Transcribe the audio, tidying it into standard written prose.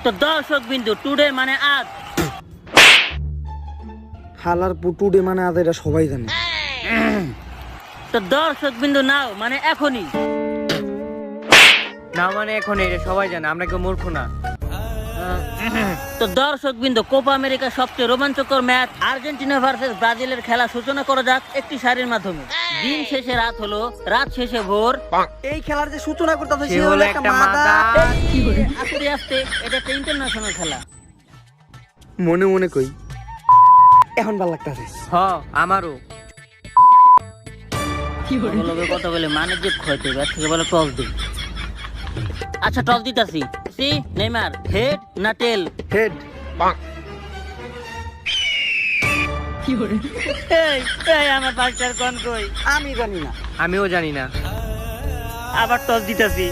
তো দর্শক বিন্দু টুডে মানে আজ। হালার পুটুডে মানে আজ, এটা সবাই জানে। তো দর্শক বিন্দু নাও মানে এখনই। না মানে এখন এটা সবাই জানে, আমরা কেউ মূর্খ না। তো দর্শক বিন্দু কোপা আমেরিকার সবচেয়ে রোমাঞ্চকর ম্যাচ আর্জেন্টিনা ভার্সেস ব্রাজিলের খেলা সূচনা করা যাক একটি সারির মাধ্যমে। দিন শেষে রাত হলো, রাত শেষে ভোর। এই খেলার যে সূচনা করতেছে সে হলো একটা মাদা। আস্তে আস্তে এটা একটা ইন্টারন্যাশনাল খেলা। মনে মনে কই এখন ভাল লাগতেছে। হ আমারও। লগে কথা বলে মানে যে ক্ষয়তে ব্যাট থেকে বলে টস দিই। আচ্ছা টস দিতাছি। সি নেইমার হেড না টেল? হেড। এই এই আমার বাচ্চার কোন কই? আমি জানি না। আমিও জানি না। আবার টস দিতাছি।